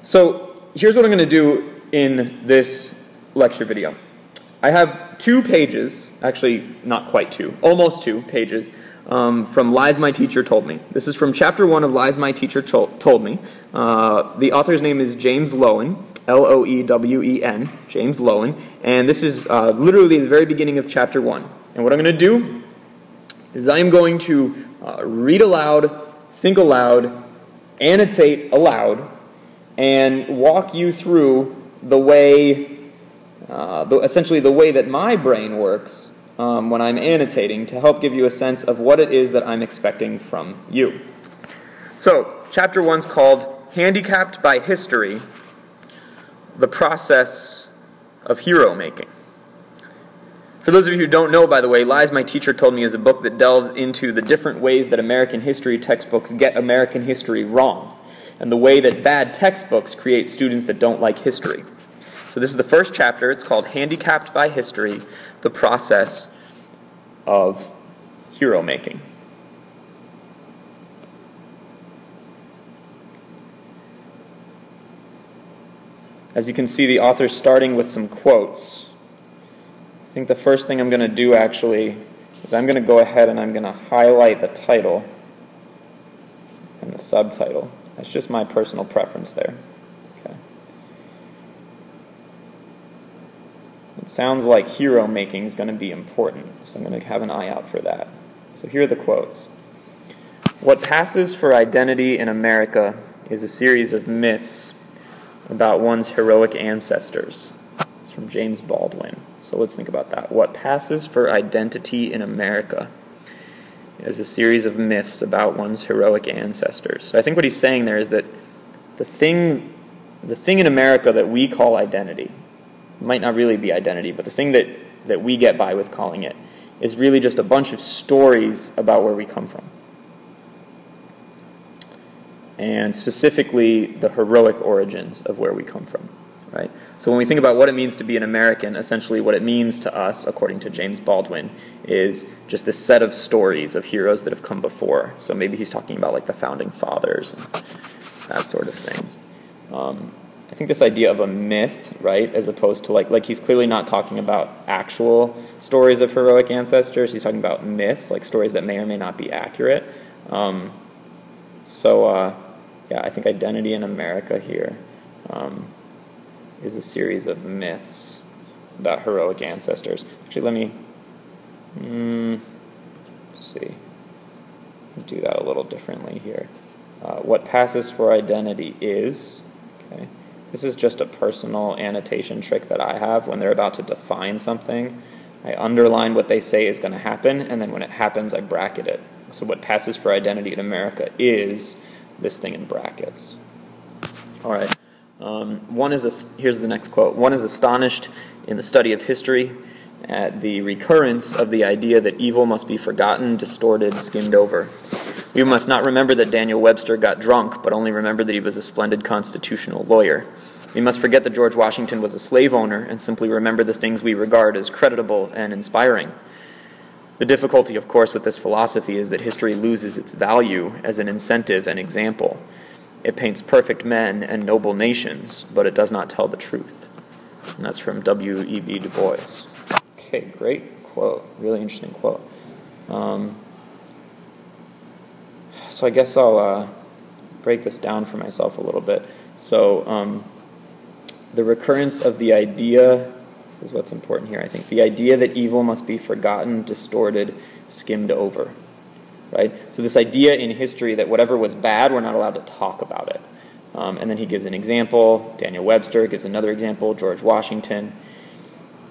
So here's what I'm going to do in this lecture video. I have 2 pages, actually not quite 2, almost 2 pages, from Lies My Teacher Told Me. This is from chapter 1 of Lies My Teacher Told Me. The author's name is James Loewen, L-O-E-W-E-N, James Loewen, and this is literally the very beginning of chapter 1. And what I'm going to do is I am going to read aloud, think aloud, annotate aloud, and walk you through the way, essentially the way that my brain works when I'm annotating to help give you a sense of what it is that I'm expecting from you. So, chapter 1's called Handicapped by History, the Process of Hero Making. For those of you who don't know, by the way, Lies My Teacher Told Me is a book that delves into the different ways that American history textbooks get American history wrong, and the way that bad textbooks create students that don't like history. So this is the first chapter. It's called Handicapped by History, the Process of Hero Making. As you can see, the author's starting with some quotes. I think the first thing I'm going to do actually is I'm going to go ahead and I'm going to highlight the title and the subtitle. That's just my personal preference there. Okay. It sounds like hero making is going to be important, so I'm going to have an eye out for that. So here are the quotes. What passes for identity in America is a series of myths about one's heroic ancestors. It's from James Baldwin. So let's think about that. What passes for identity in America is a series of myths about one's heroic ancestors. So I think what he's saying there is that the thing in America that we call identity, might not really be identity, but the thing that we get by with calling it, is really just a bunch of stories about where we come from. And specifically the heroic origins of where we come from, right? So when we think about what it means to be an American, essentially what it means to us, according to James Baldwin, is just this set of stories of heroes that have come before. So maybe he's talking about like the founding fathers and that sort of things. I think this idea of a myth, right, as opposed to like he's clearly not talking about actual stories of heroic ancestors. He's talking about myths, like stories that may or may not be accurate. Yeah, I think identity in America here is a series of myths about heroic ancestors. Actually, let me see. Do that a little differently here. What passes for identity is, okay, this is just a personal annotation trick that I have when they're about to define something. I underline what they say is going to happen, and then when it happens, I bracket it. So what passes for identity in America is this thing in brackets. All right. Here's the next quote. One is astonished in the study of history at the recurrence of the idea that evil must be forgotten, distorted, skimmed over. We must not remember that Daniel Webster got drunk, but only remember that he was a splendid constitutional lawyer. We must forget that George Washington was a slave owner and simply remember the things we regard as creditable and inspiring. The difficulty, of course, with this philosophy is that history loses its value as an incentive and example. It paints perfect men and noble nations, but it does not tell the truth. And that's from W.E.B. Du Bois. Okay, great quote. Really interesting quote. So I guess I'll break this down for myself a little bit. So the recurrence of the idea, this is what's important here, I think, the idea that evil must be forgotten, distorted, skimmed over. Right? So this idea in history that whatever was bad, we're not allowed to talk about it. And then he gives an example, Daniel Webster gives another example, George Washington,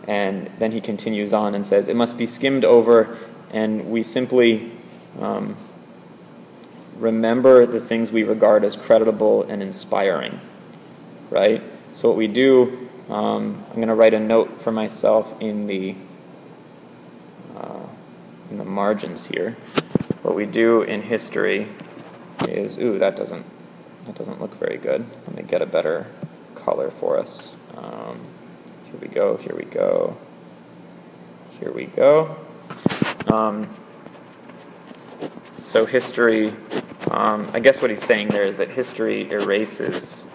and then he continues on and says, it must be skimmed over, and we simply remember the things we regard as creditable and inspiring. Right? So what we do, I'm going to write a note for myself in the margins here. What we do in history is, that doesn't look very good. Let me get a better color for us. Here we go, here we go, here we go. So history, I guess what he's saying there is that history erases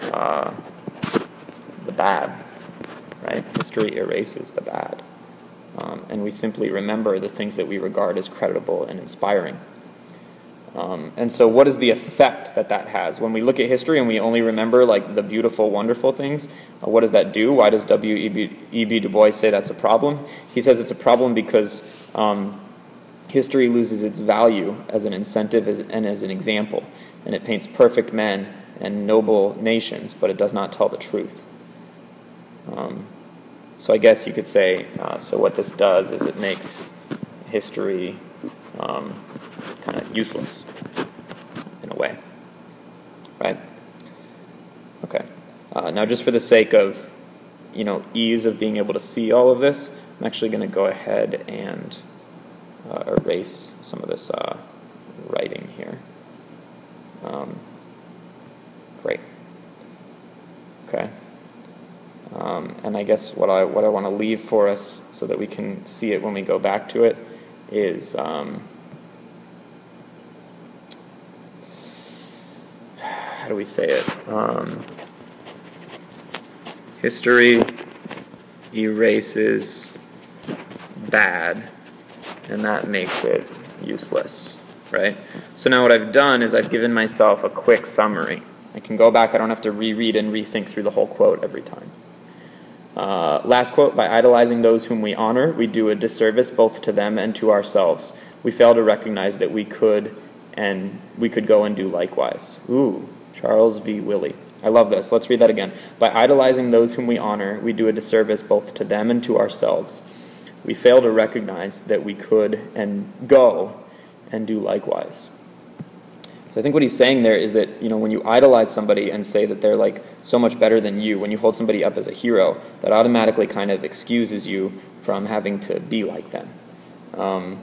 the bad, right? History erases the bad. And we simply remember the things that we regard as credible and inspiring. And so what is the effect that that has? When we look at history and we only remember like the beautiful, wonderful things, what does that do? Why does W.E.B. Du Bois say that's a problem? He says it's a problem because history loses its value as an incentive and as an example. And it paints perfect men and noble nations, but it does not tell the truth. So I guess you could say, so what this does is it makes history kind of useless in a way, right? Okay. Now, just for the sake of, ease of being able to see all of this, I'm actually going to go ahead and erase some of this writing here. Great. Okay. And I guess what I want to leave for us so that we can see it when we go back to it is how do we say it? History erases bad, and that makes it useless, right? So now what I've done is I've given myself a quick summary. I can go back, I don't have to reread and rethink through the whole quote every time. Last quote, by idolizing those whom we honor, we do a disservice both to them and to ourselves. We fail to recognize that we could go and do likewise. Ooh, Charles V. Willie. I love this. Let's read that again. By idolizing those whom we honor, we do a disservice both to them and to ourselves. We fail to recognize that we could and go and do likewise. So I think what he's saying there is that, when you idolize somebody and say that they're like so much better than you, when you hold somebody up as a hero, that automatically kind of excuses you from having to be like them. I'm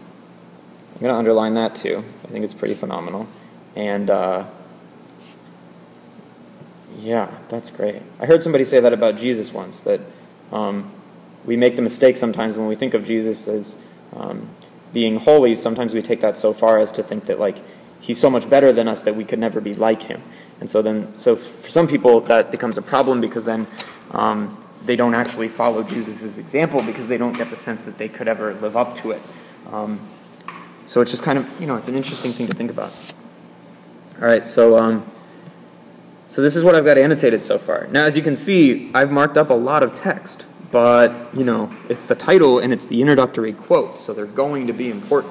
going to underline that too. I think it's pretty phenomenal. And yeah, that's great. I heard somebody say that about Jesus once, that we make the mistake sometimes when we think of Jesus as being holy. Sometimes we take that so far as to think that he's so much better than us that we could never be like him. And so for some people that becomes a problem, because then they don't actually follow Jesus' example because they don't get the sense that they could ever live up to it. So it's just kind of, it's an interesting thing to think about. All right, so this is what I've got annotated so far. Now, as you can see, I've marked up a lot of text, but, it's the title and it's the introductory quote, so they're going to be important.